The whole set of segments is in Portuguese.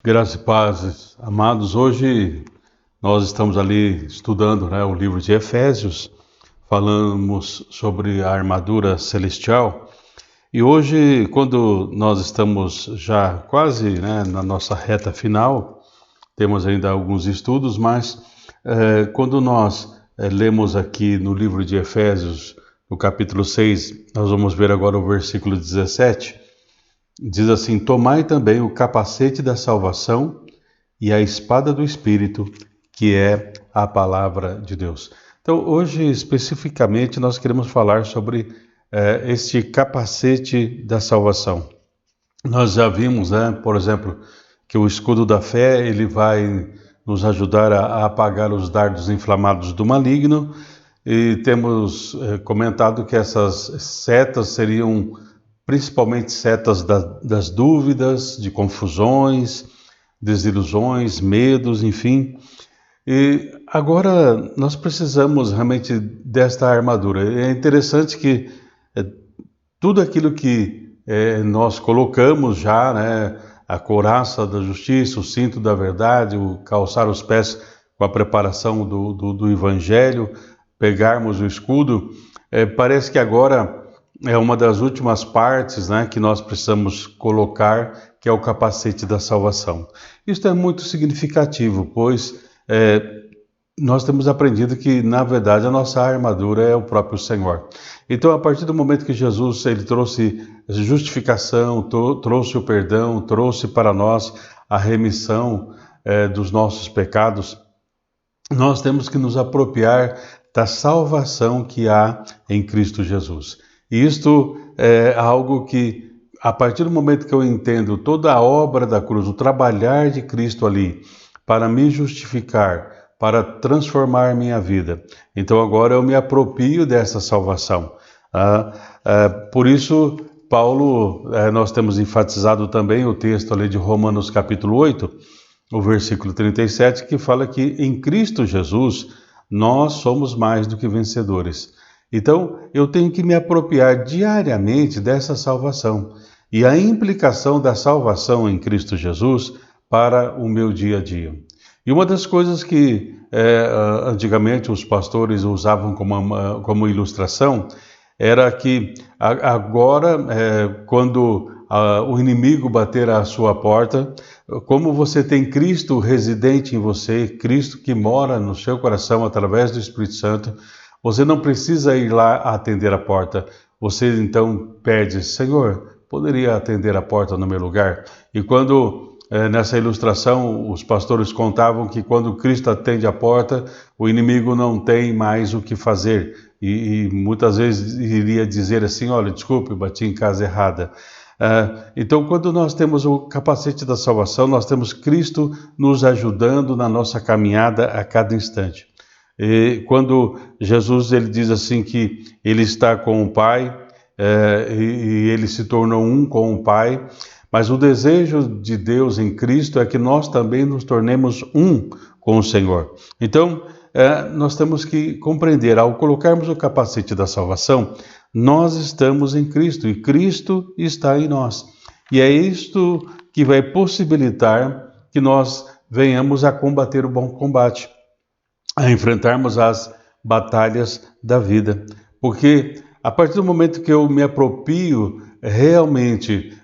Graças e paz, amados. Hoje nós estamos ali estudando, o livro de Efésios, falamos sobre a armadura celestial. E hoje, quando nós estamos já quase, na nossa reta final, temos ainda alguns estudos, mas quando nós lemos aqui no livro de Efésios, no capítulo 6, nós vamos ver agora o versículo 17, diz assim: Tomai também o capacete da salvação e a espada do Espírito, que é a palavra de Deus. Então, hoje, especificamente, nós queremos falar sobre este capacete da salvação. Nós já vimos, por exemplo, que o escudo da fé ele vai nos ajudar a apagar os dardos inflamados do maligno, e temos comentado que essas setas seriam principalmente setas das dúvidas, de confusões, desilusões, medos, enfim. E agora nós precisamos realmente desta armadura. É interessante que tudo aquilo que nós colocamos já, a couraça da justiça, o cinto da verdade, o calçar os pés com a preparação do Evangelho, pegarmos o escudo, parece que agora é uma das últimas partes, que nós precisamos colocar, que é o capacete da salvação. Isso é muito significativo, pois nós temos aprendido que, na verdade, a nossa armadura é o próprio Senhor. Então, a partir do momento que Jesus ele trouxe justificação, trouxe o perdão, trouxe para nós a remissão dos nossos pecados, nós temos que nos apropriar da salvação que há em Cristo Jesus. E isto é algo que, a partir do momento que eu entendo toda a obra da cruz, o trabalhar de Cristo ali, para me justificar, para transformar minha vida, então agora eu me aproprio dessa salvação. Por isso, Paulo, nós temos enfatizado também o texto ali de Romanos capítulo 8, o versículo 37, que fala que em Cristo Jesus nós somos mais do que vencedores. Então, eu tenho que me apropriar diariamente dessa salvação e a implicação da salvação em Cristo Jesus para o meu dia a dia. E uma das coisas que antigamente os pastores usavam como ilustração era que agora, quando o inimigo bater à sua porta, como você tem Cristo residente em você, Cristo que mora no seu coração através do Espírito Santo, você não precisa ir lá atender a porta. Você então pede: Senhor, poderia atender a porta no meu lugar? E quando, nessa ilustração, os pastores contavam que quando Cristo atende a porta, o inimigo não tem mais o que fazer. E muitas vezes iria dizer assim: olha, desculpe, bati em casa errada. Então, quando nós temos o capacete da salvação, nós temos Cristo nos ajudando na nossa caminhada a cada instante. E quando Jesus ele diz assim que ele está com o Pai, e ele se tornou um com o Pai, mas o desejo de Deus em Cristo é que nós também nos tornemos um com o Senhor. Então, nós temos que compreender, ao colocarmos o capacete da salvação, nós estamos em Cristo e Cristo está em nós. E é isto que vai possibilitar que nós venhamos a combater o bom combate, a enfrentarmos as batalhas da vida. Porque a partir do momento que eu me aproprio realmente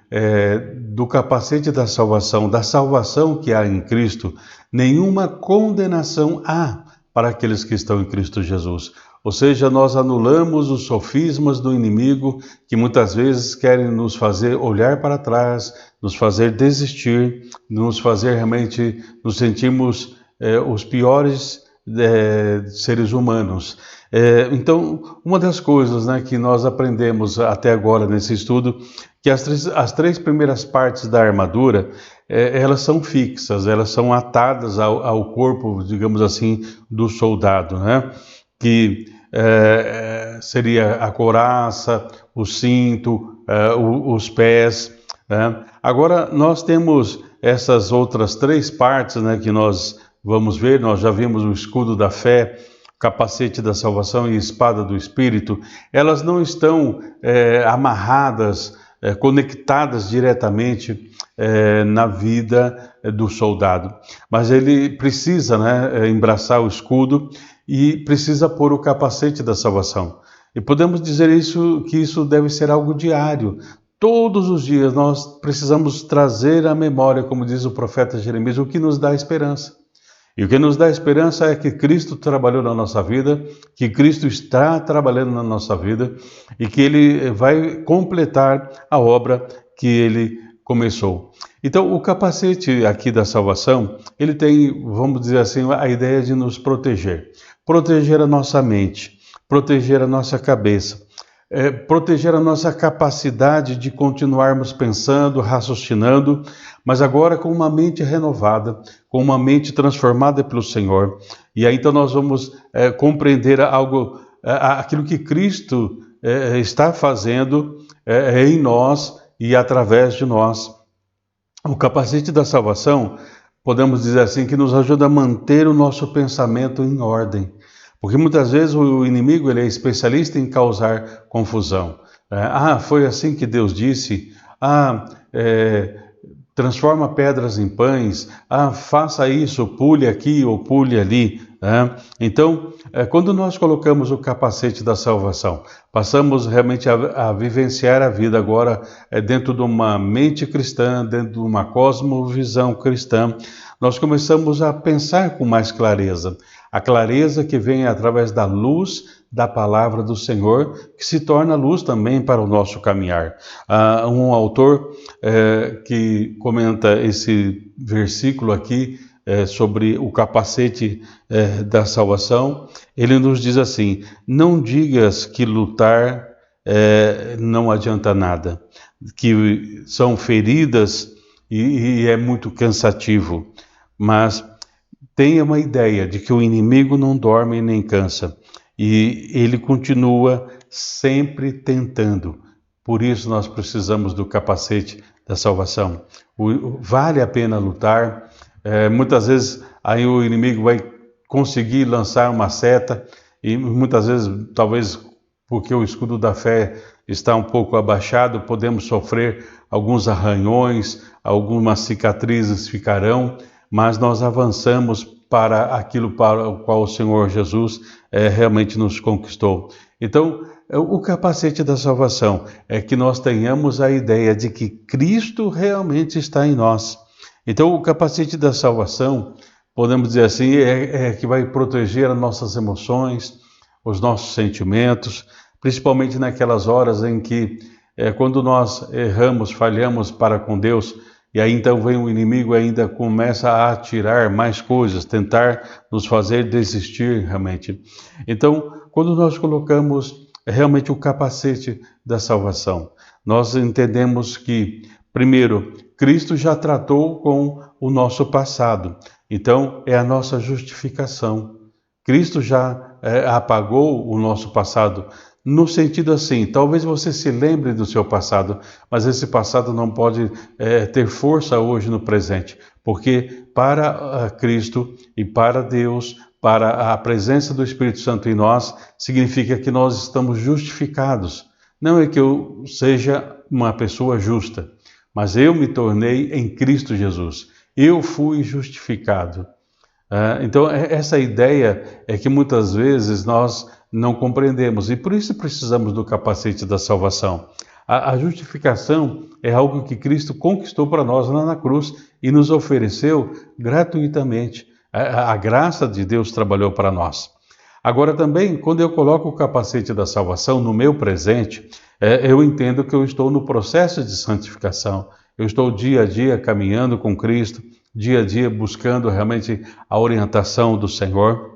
do capacete da salvação que há em Cristo, nenhuma condenação há para aqueles que estão em Cristo Jesus. Ou seja, nós anulamos os sofismas do inimigo que muitas vezes querem nos fazer olhar para trás, nos fazer desistir, nos fazer realmente nos sentirmos os piores seres humanos. Então, uma das coisas que nós aprendemos até agora nesse estudo, que as três primeiras partes da armadura, elas são fixas, elas são atadas ao corpo, digamos assim, do soldado, que seria a couraça, o cinto, os pés. Agora, nós temos essas outras três partes que nós vamos ver. Nós já vimos o escudo da fé, capacete da salvação e espada do Espírito. Elas não estão amarradas conectadas diretamente na vida do soldado. Mas ele precisa, né, embraçar o escudo e precisa pôr o capacete da salvação. E podemos dizer que isso deve ser algo diário. Todos os dias nós precisamos trazer à memória, como diz o profeta Jeremias, o que nos dá esperança. E o que nos dá esperança é que Cristo trabalhou na nossa vida, que Cristo está trabalhando na nossa vida e que Ele vai completar a obra que Ele começou. Então, o capacete aqui da salvação, ele tem, vamos dizer assim, a ideia de nos proteger. Proteger a nossa mente, proteger a nossa cabeça, proteger a nossa capacidade de continuarmos pensando, raciocinando, mas agora com uma mente renovada, com uma mente transformada pelo Senhor. E aí então nós vamos compreender aquilo que Cristo está fazendo em nós e através de nós. O capacete da salvação, podemos dizer assim, que nos ajuda a manter o nosso pensamento em ordem. Porque muitas vezes o inimigo ele é especialista em causar confusão. Foi assim que Deus disse. Transforma pedras em pães. Faça isso, pule aqui ou pule ali. Então, quando nós colocamos o capacete da salvação, passamos realmente a vivenciar a vida agora dentro de uma mente cristã, dentro de uma cosmovisão cristã, nós começamos a pensar com mais clareza. A clareza que vem através da luz da palavra do Senhor, que se torna luz também para o nosso caminhar. Um autor que comenta esse versículo aqui sobre o capacete da salvação, ele nos diz assim: não digas que lutar não adianta nada, que são feridas e é muito cansativo, mas tenha uma ideia de que o inimigo não dorme nem cansa e ele continua sempre tentando. Por isso nós precisamos do capacete da salvação. Vale a pena lutar. Muitas vezes aí o inimigo vai conseguir lançar uma seta e muitas vezes, talvez porque o escudo da fé está um pouco abaixado, podemos sofrer alguns arranhões, algumas cicatrizes ficarão, mas nós avançamos para aquilo para o qual o Senhor Jesus realmente nos conquistou. Então, o capacete da salvação é que nós tenhamos a ideia de que Cristo realmente está em nós. Então, o capacete da salvação, podemos dizer assim, é que vai proteger as nossas emoções, os nossos sentimentos, principalmente naquelas horas em que, quando nós erramos, falhamos para com Deus, e aí então vem o inimigo e ainda começa a atirar mais coisas, tentar nos fazer desistir realmente. Então, quando nós colocamos realmente o capacete da salvação, nós entendemos que, primeiro, Cristo já tratou com o nosso passado. Então, é a nossa justificação. Cristo já apagou o nosso passado. No sentido assim, talvez você se lembre do seu passado, mas esse passado não pode ter força hoje no presente, porque para Cristo e para Deus, para a presença do Espírito Santo em nós, significa que nós estamos justificados. Não é que eu seja uma pessoa justa, mas eu me tornei em Cristo Jesus. Eu fui justificado. Então, essa ideia é que muitas vezes nós não compreendemos e por isso precisamos do capacete da salvação. A justificação é algo que Cristo conquistou para nós lá na cruz e nos ofereceu gratuitamente. A graça de Deus trabalhou para nós. Agora também, quando eu coloco o capacete da salvação no meu presente, eu entendo que eu estou no processo de santificação. Eu estou dia a dia caminhando com Cristo, dia a dia buscando realmente a orientação do Senhor.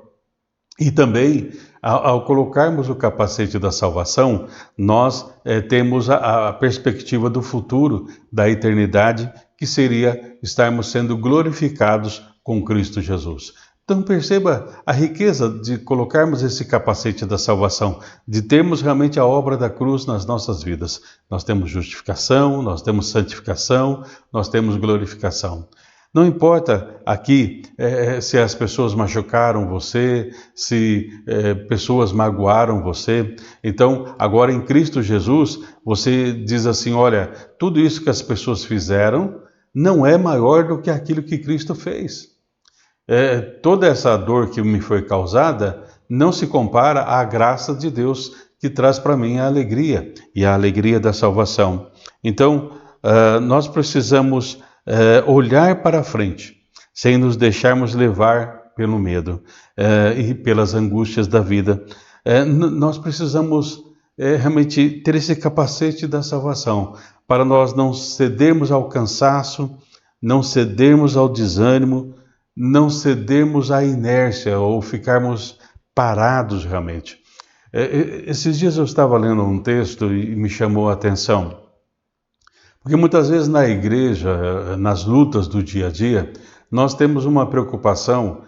E também, ao colocarmos o capacete da salvação, nós temos a perspectiva do futuro, da eternidade, que seria estarmos sendo glorificados com Cristo Jesus. Então perceba a riqueza de colocarmos esse capacete da salvação, de termos realmente a obra da cruz nas nossas vidas. Nós temos justificação, nós temos santificação, nós temos glorificação. Não importa aqui se as pessoas machucaram você, se pessoas magoaram você. Então, agora em Cristo Jesus, você diz assim, olha, tudo isso que as pessoas fizeram não é maior do que aquilo que Cristo fez. Toda essa dor que me foi causada não se compara à graça de Deus que traz para mim a alegria e a alegria da salvação. Então, nós precisamos olhar para frente, sem nos deixarmos levar pelo medo e pelas angústias da vida. Nós precisamos realmente ter esse capacete da salvação, para nós não cedermos ao cansaço, não cedermos ao desânimo, não cedermos à inércia ou ficarmos parados realmente. Esses dias eu estava lendo um texto e me chamou a atenção, porque muitas vezes na igreja, nas lutas do dia a dia, nós temos uma preocupação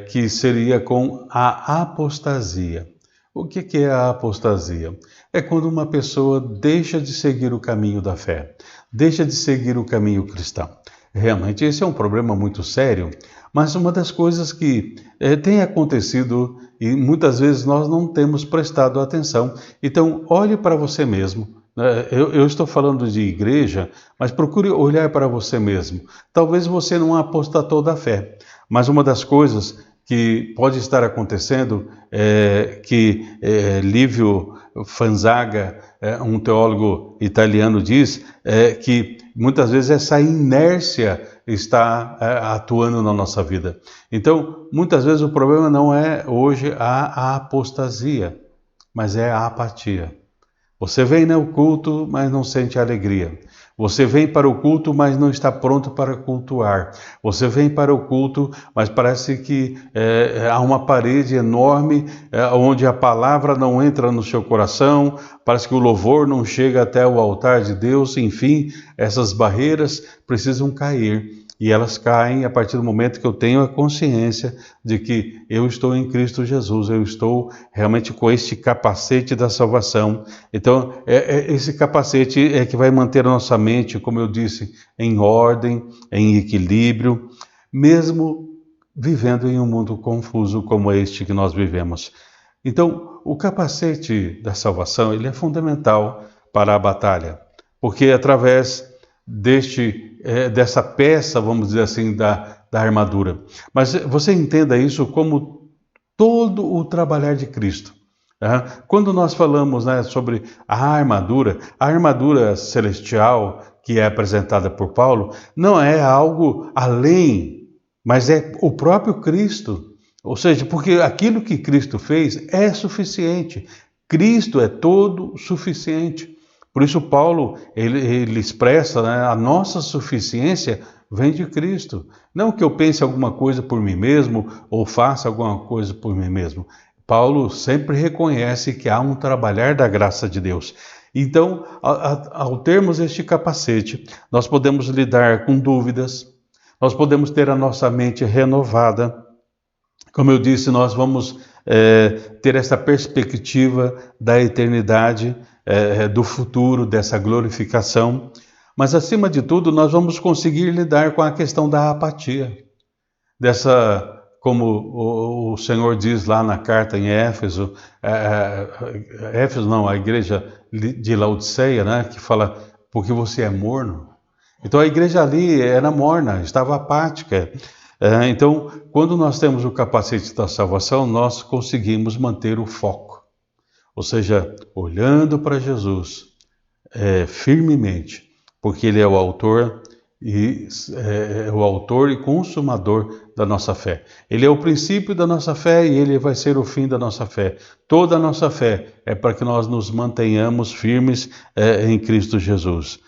que seria com a apostasia. O que é a apostasia? É quando uma pessoa deixa de seguir o caminho da fé, deixa de seguir o caminho cristão. Realmente esse é um problema muito sério, mas uma das coisas que tem acontecido e muitas vezes nós não temos prestado atenção. Então, olhe para você mesmo. Eu estou falando de igreja, mas procure olhar para você mesmo. Talvez você não apostatou da fé, mas uma das coisas que pode estar acontecendo é que Lívio Fanzaga, um teólogo italiano, diz que muitas vezes essa inércia está atuando na nossa vida. Então, muitas vezes o problema não é hoje a apostasia, mas é a apatia. Você vem ao culto, mas não sente alegria. Você vem para o culto, mas não está pronto para cultuar. Você vem para o culto, mas parece que há uma parede enorme onde a palavra não entra no seu coração, parece que o louvor não chega até o altar de Deus. Enfim, essas barreiras precisam cair. E elas caem a partir do momento que eu tenho a consciência de que eu estou em Cristo Jesus, eu estou realmente com este capacete da salvação. Então, esse capacete é que vai manter a nossa mente, como eu disse, em ordem, em equilíbrio, mesmo vivendo em um mundo confuso como este que nós vivemos. Então, o capacete da salvação, ele é fundamental para a batalha, porque através dessa peça, vamos dizer assim, da armadura. Mas você entenda isso como todo o trabalhar de Cristo. Quando nós falamos sobre a armadura celestial que é apresentada por Paulo, não é algo além, mas é o próprio Cristo. Ou seja, porque aquilo que Cristo fez é suficiente. Cristo é todo suficiente. Por isso Paulo, ele expressa, a nossa suficiência vem de Cristo. Não que eu pense alguma coisa por mim mesmo ou faça alguma coisa por mim mesmo. Paulo sempre reconhece que há um trabalhar da graça de Deus. Então, ao termos este capacete, nós podemos lidar com dúvidas, nós podemos ter a nossa mente renovada. Como eu disse, nós vamos ter essa perspectiva da eternidade, do futuro, dessa glorificação. Mas, acima de tudo, nós vamos conseguir lidar com a questão da apatia. Como o Senhor diz lá na carta em Éfeso, a igreja de Laodiceia, que fala, porque você é morno. Então a igreja ali era morna, estava apática. Então, quando nós temos o capacete da salvação, nós conseguimos manter o foco. Ou seja, olhando para Jesus firmemente, porque Ele é o autor e consumador da nossa fé. Ele é o princípio da nossa fé e Ele vai ser o fim da nossa fé. Toda a nossa fé é para que nós nos mantenhamos firmes em Cristo Jesus.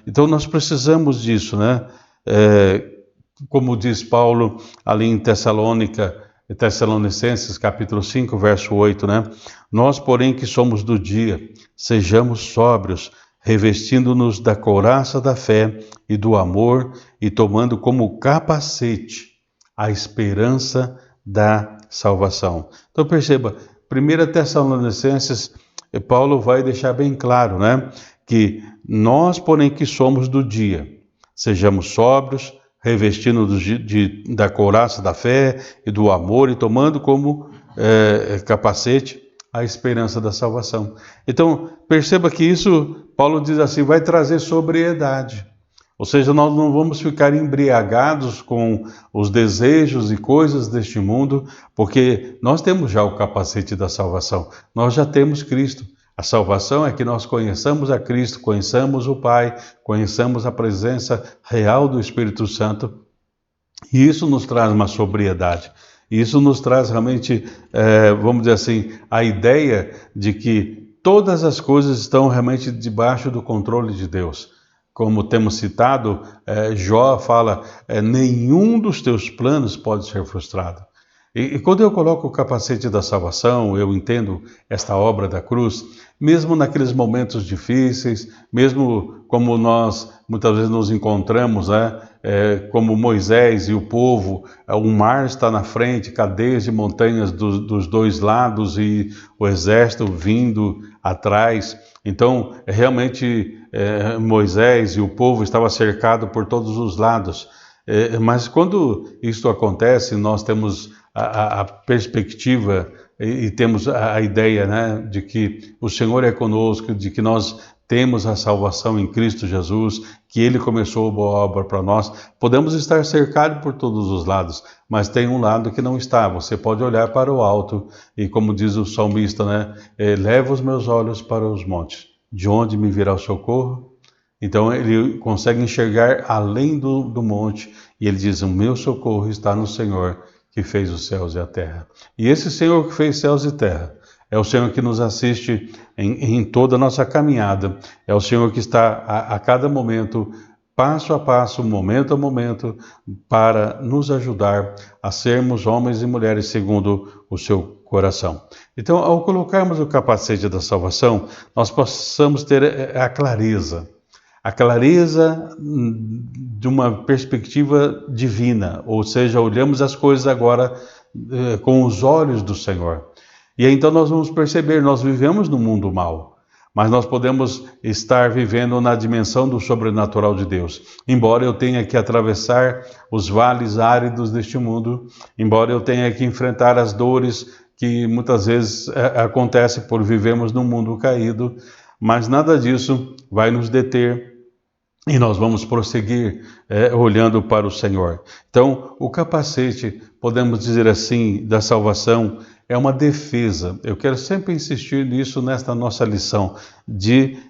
Então nós precisamos disso, como diz Paulo ali em Tessalonicenses capítulo 5, verso 8, Nós, porém, que somos do dia, sejamos sóbrios, revestindo-nos da couraça da fé e do amor e tomando como capacete a esperança da salvação. Então perceba, 1 Tessalonicenses, Paulo vai deixar bem claro, que nós, porém, que somos do dia, sejamos sóbrios, revestindo da couraça da fé e do amor e tomando como capacete a esperança da salvação. Então, perceba que isso, Paulo diz assim, vai trazer sobriedade. Ou seja, nós não vamos ficar embriagados com os desejos e coisas deste mundo, porque nós temos já o capacete da salvação. Nós já temos Cristo. A salvação é que nós conheçamos a Cristo, conheçamos o Pai, conheçamos a presença real do Espírito Santo. E isso nos traz uma sobriedade. Isso nos traz realmente, vamos dizer assim, a ideia de que todas as coisas estão realmente debaixo do controle de Deus. Como temos citado, Jó fala, nenhum dos teus planos pode ser frustrado. E quando eu coloco o capacete da salvação, eu entendo esta obra da cruz, mesmo naqueles momentos difíceis, mesmo como nós muitas vezes nos encontramos, como Moisés e o povo, o mar está na frente, cadeias de montanhas dos dois lados e o exército vindo atrás. Então, realmente, Moisés e o povo estavam cercados por todos os lados. Mas quando isso acontece, nós temos a perspectiva e temos a ideia, né, de que o Senhor é conosco, de que nós temos a salvação em Cristo Jesus, que Ele começou a boa obra para nós. Podemos estar cercados por todos os lados, mas tem um lado que não está. Você pode olhar para o alto e, como diz o salmista, né, leva os meus olhos para os montes. De onde me virá o socorro? Então ele consegue enxergar além do monte e ele diz, o meu socorro está no Senhor que fez os céus e a terra. E esse Senhor que fez céus e terra é o Senhor que nos assiste em toda a nossa caminhada, é o Senhor que está a cada momento, passo a passo, momento a momento, para nos ajudar a sermos homens e mulheres segundo o seu coração. Então, ao colocarmos o capacete da salvação, nós possamos ter a clareza de uma perspectiva divina, ou seja, olhamos as coisas agora com os olhos do Senhor. E aí, então nós vamos perceber, nós vivemos no mundo mal, mas nós podemos estar vivendo na dimensão do sobrenatural de Deus. Embora eu tenha que atravessar os vales áridos deste mundo, embora eu tenha que enfrentar as dores que muitas vezes acontecem por vivermos num mundo caído, mas nada disso vai nos deter. E nós vamos prosseguir olhando para o Senhor. Então, o capacete, podemos dizer assim, da salvação, é uma defesa. Eu quero sempre insistir nisso nesta nossa lição,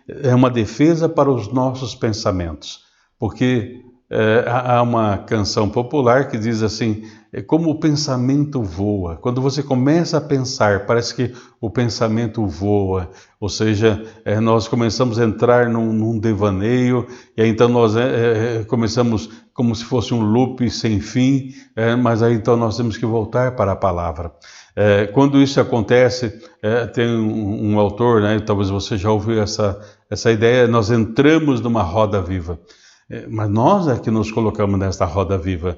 é uma defesa para os nossos pensamentos. Porque há uma canção popular que diz assim, como o pensamento voa. Quando você começa a pensar, parece que o pensamento voa. Ou seja, nós começamos a entrar num devaneio, e aí então nós começamos como se fosse um loop sem fim, mas aí então nós temos que voltar para a palavra. Quando isso acontece, tem um autor, né, talvez você já ouviu essa ideia, nós entramos numa roda viva. Mas nós é que nos colocamos nesta roda viva,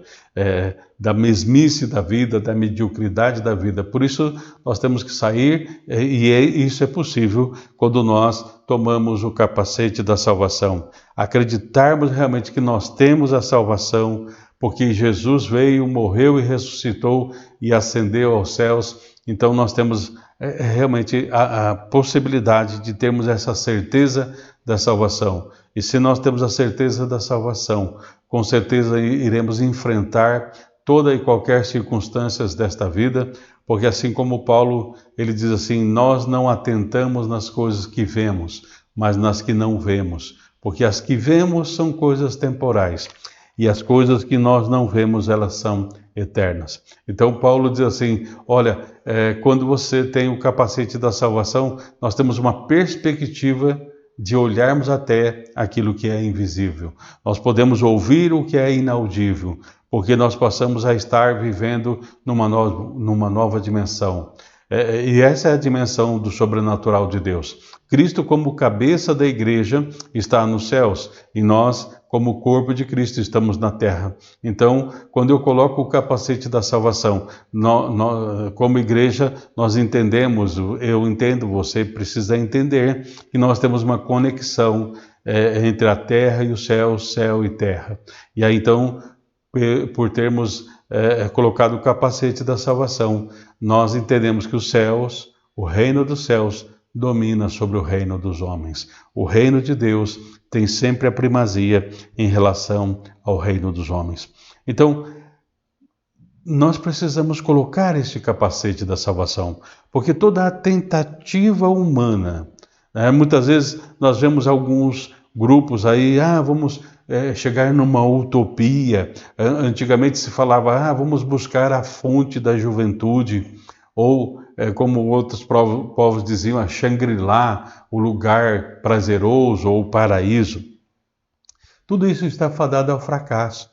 da mesmice da vida, da mediocridade da vida. Por isso nós temos que sair, e isso é possível quando nós tomamos o capacete da salvação. Acreditarmos realmente que nós temos a salvação, porque Jesus veio, morreu e ressuscitou e ascendeu aos céus. Então nós temos realmente a possibilidade de termos essa certeza da salvação. E se nós temos a certeza da salvação, com certeza iremos enfrentar toda e qualquer circunstância desta vida, porque assim como Paulo, ele diz assim, nós não atentamos nas coisas que vemos, mas nas que não vemos, porque as que vemos são coisas temporais, e as coisas que nós não vemos, elas são eternas. Então Paulo diz assim, olha, quando você tem o capacete da salvação, nós temos uma perspectiva de olharmos até aquilo que é invisível. Nós podemos ouvir o que é inaudível, porque nós passamos a estar vivendo numa nova dimensão. E essa é a dimensão do sobrenatural de Deus. Cristo, como cabeça da igreja, está nos céus, e nós, como corpo de Cristo, estamos na terra. Então, quando eu coloco o capacete da salvação, como igreja, nós entendemos, eu entendo, você precisa entender, que nós temos uma conexão entre a terra e o céu e terra. E aí, então, por termos colocado o capacete da salvação, nós entendemos que os céus, o reino dos céus, domina sobre o reino dos homens. O reino de Deus tem sempre a primazia em relação ao reino dos homens. Então, nós precisamos colocar este capacete da salvação, porque toda a tentativa humana, muitas vezes nós vemos alguns grupos aí, vamos chegar numa utopia. Antigamente se falava, vamos buscar a fonte da juventude, ou como outros povos diziam, a Shangri-La, o lugar prazeroso ou o paraíso. Tudo isso está fadado ao fracasso.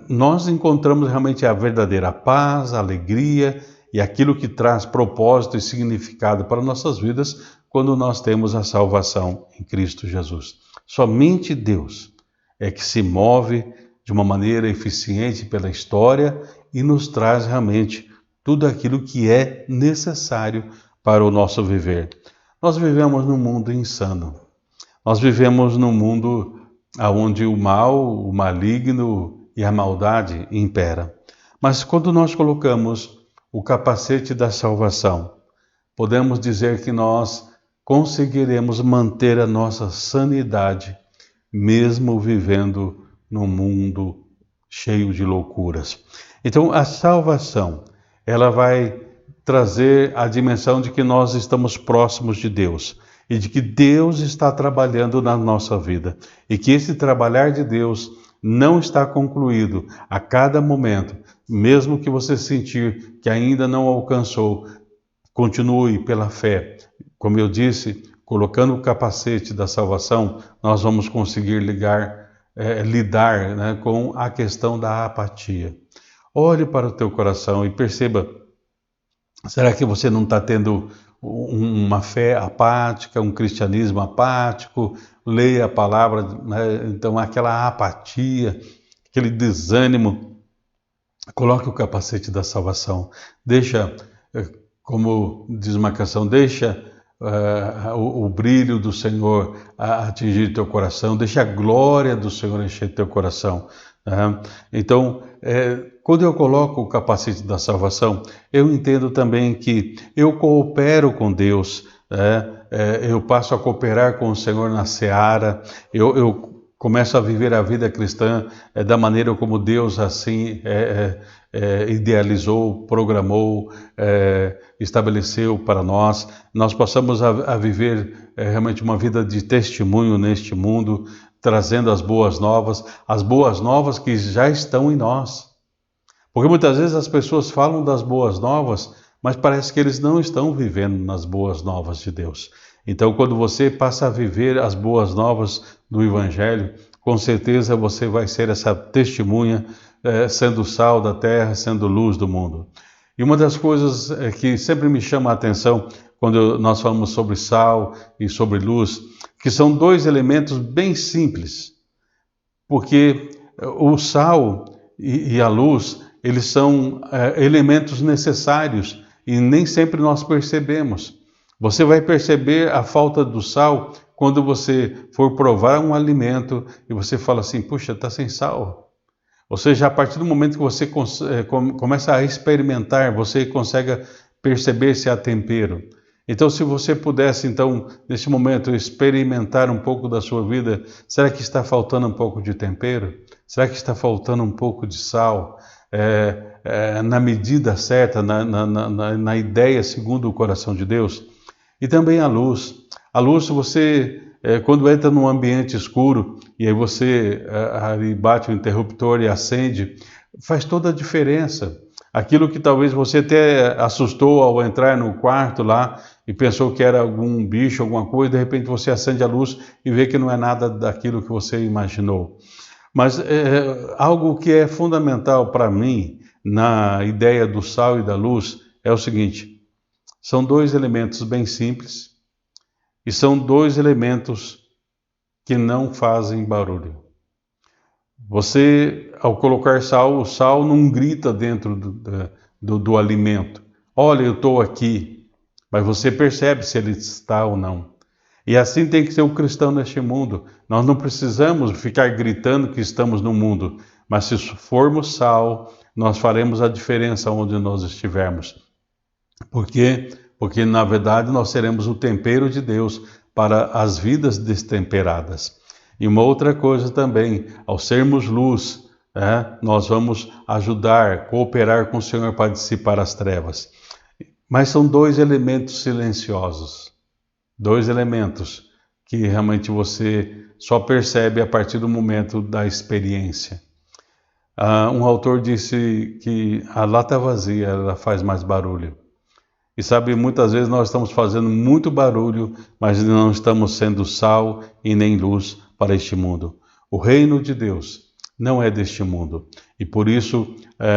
Nós encontramos realmente a verdadeira paz, a alegria e aquilo que traz propósito e significado para nossas vidas quando nós temos a salvação em Cristo Jesus. Somente Deus é que se move de uma maneira eficiente pela história e nos traz realmente tudo aquilo que é necessário para o nosso viver. Nós vivemos num mundo insano. Nós vivemos num mundo onde o mal, o maligno e a maldade impera. Mas quando nós colocamos o capacete da salvação, podemos dizer que nós conseguiremos manter a nossa sanidade, mesmo vivendo num mundo cheio de loucuras. Então, a salvação, ela vai trazer a dimensão de que nós estamos próximos de Deus e de que Deus está trabalhando na nossa vida e que esse trabalhar de Deus não está concluído a cada momento. Mesmo que você sentir que ainda não alcançou, continue pela fé. Como eu disse, colocando o capacete da salvação, nós vamos conseguir lidar com a questão da apatia. Olhe para o teu coração e perceba, será que você não está tendo uma fé apática, um cristianismo apático? Leia a palavra, então aquela apatia, aquele desânimo, coloque o capacete da salvação. Deixa, como diz uma canção, deixa o brilho do Senhor atingir teu coração, deixa a glória do Senhor encher teu coração. Então, quando eu coloco o capacete da salvação, eu entendo também que eu coopero com Deus, eu passo a cooperar com o Senhor na seara, eu começo a viver a vida cristã da maneira como Deus assim idealizou, programou, estabeleceu para nós. Nós passamos a viver realmente uma vida de testemunho neste mundo, trazendo as boas novas que já estão em nós. Porque muitas vezes as pessoas falam das boas novas, mas parece que eles não estão vivendo nas boas novas de Deus. Então, quando você passa a viver as boas novas do Evangelho, com certeza você vai ser essa testemunha, sendo sal da terra, sendo luz do mundo. E uma das coisas que sempre me chama a atenção quando nós falamos sobre sal e sobre luz, que são dois elementos bem simples, porque o sal e a luz, eles são elementos necessários e nem sempre nós percebemos. Você vai perceber a falta do sal quando você for provar um alimento e você fala assim, puxa, está sem sal. Ou seja, a partir do momento que você começa a experimentar, você consegue perceber se há tempero. Então, se você pudesse, então, nesse momento, experimentar um pouco da sua vida, será que está faltando um pouco de tempero? Será que está faltando um pouco de sal? Na medida certa, na ideia segundo o coração de Deus? E também a luz. A luz, você, quando entra num ambiente escuro, e aí você bate o interruptor e acende, faz toda a diferença. Aquilo que talvez você até assustou ao entrar no quarto lá e pensou que era algum bicho, alguma coisa, de repente você acende a luz e vê que não é nada daquilo que você imaginou. Mas algo que é fundamental para mim na ideia do sal e da luz é o seguinte: são dois elementos bem simples e são dois elementos que não fazem barulho. Você, ao colocar sal, o sal não grita dentro do alimento. Olha, eu estou aqui. Mas você percebe se ele está ou não. E assim tem que ser o cristão neste mundo. Nós não precisamos ficar gritando que estamos no mundo, mas se formos sal, nós faremos a diferença onde nós estivermos. Por quê? Porque, na verdade, nós seremos o tempero de Deus para as vidas destemperadas. E uma outra coisa também, ao sermos luz, nós vamos ajudar, cooperar com o Senhor para dissipar as trevas. Mas são dois elementos silenciosos, dois elementos que realmente você só percebe a partir do momento da experiência. Um autor disse que a lata vazia ela faz mais barulho. E sabe, muitas vezes nós estamos fazendo muito barulho, mas não estamos sendo sal e nem luz para este mundo. O reino de Deus não é deste mundo. E por isso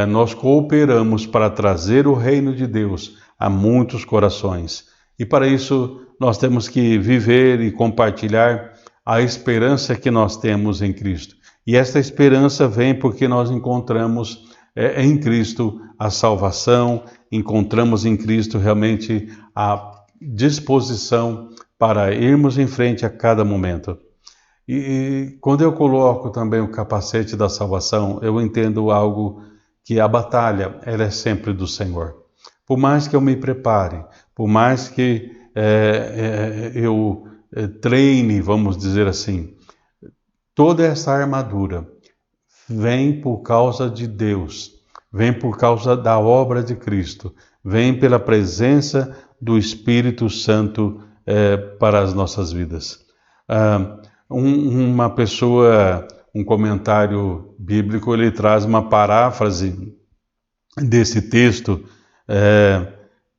nós cooperamos para trazer o reino de Deus a muitos corações. E para isso nós temos que viver e compartilhar a esperança que nós temos em Cristo. E esta esperança vem porque nós encontramos em Cristo a salvação, encontramos em Cristo realmente a disposição para irmos em frente a cada momento. E quando eu coloco também o capacete da salvação, eu entendo algo que a batalha ela é sempre do Senhor. Por mais que eu me prepare, por mais que eu treine, vamos dizer assim, toda essa armadura vem por causa de Deus, vem por causa da obra de Cristo, vem pela presença do Espírito Santo para as nossas vidas. Uma pessoa, um comentário bíblico, ele traz uma paráfrase desse texto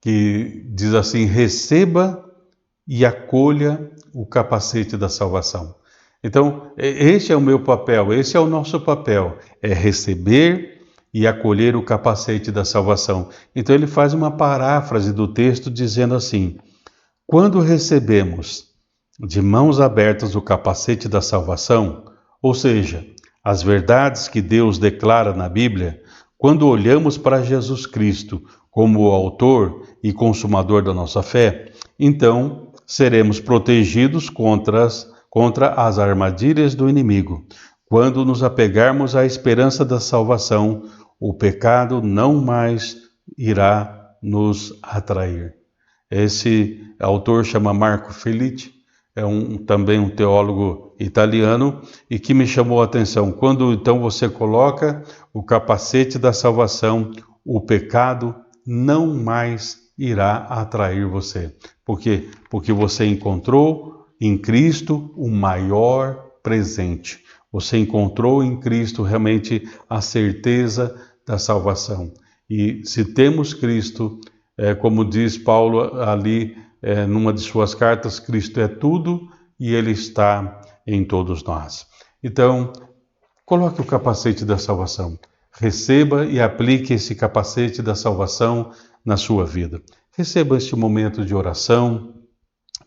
que diz assim: receba e acolha o capacete da salvação. Então, este é o meu papel, esse é o nosso papel, é receber e acolher o capacete da salvação. Então ele faz uma paráfrase do texto dizendo assim: quando recebemos de mãos abertas o capacete da salvação, ou seja, as verdades que Deus declara na Bíblia, quando olhamos para Jesus Cristo como o autor e consumador da nossa fé, então seremos protegidos contra as armadilhas do inimigo. Quando nos apegarmos à esperança da salvação, o pecado não mais irá nos atrair. Esse autor chama Marco Felitti, é também um teólogo italiano e que me chamou a atenção. Quando então você coloca o capacete da salvação, o pecado não mais irá atrair você. Por quê? Porque você encontrou em Cristo o maior presente. Você encontrou em Cristo realmente a certeza da salvação. E se temos Cristo, como diz Paulo ali numa de suas cartas, Cristo é tudo e Ele está em todos nós. Então, coloque o capacete da salvação. Receba e aplique esse capacete da salvação na sua vida. Receba este momento de oração.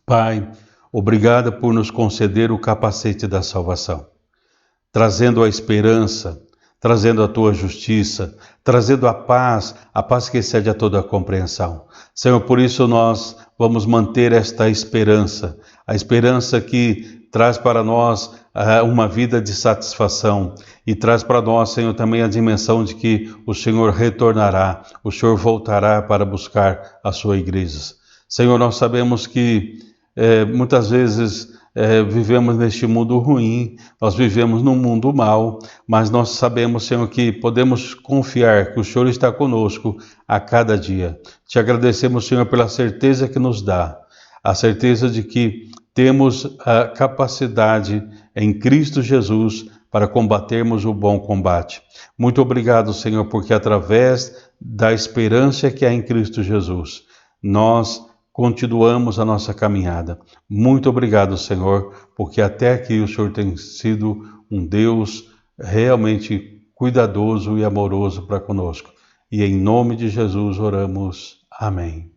Pai, obrigada por nos conceder o capacete da salvação, trazendo a esperança, trazendo a Tua justiça, trazendo a paz que excede a toda a compreensão. Senhor, por isso nós vamos manter esta esperança, a esperança que traz para nós uma vida de satisfação e traz para nós, Senhor, também a dimensão de que o Senhor retornará, o Senhor voltará para buscar a sua igreja. Senhor, nós sabemos que muitas vezes vivemos neste mundo ruim, nós vivemos num mundo mau, mas nós sabemos, Senhor, que podemos confiar que o Senhor está conosco a cada dia. Te agradecemos, Senhor, pela certeza que nos dá, a certeza de que temos a capacidade em Cristo Jesus para combatermos o bom combate. Muito obrigado, Senhor, porque através da esperança que há em Cristo Jesus, nós continuamos a nossa caminhada. Muito obrigado, Senhor, porque até aqui o Senhor tem sido um Deus realmente cuidadoso e amoroso para conosco. E em nome de Jesus oramos. Amém.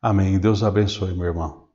Amém. Deus abençoe, meu irmão.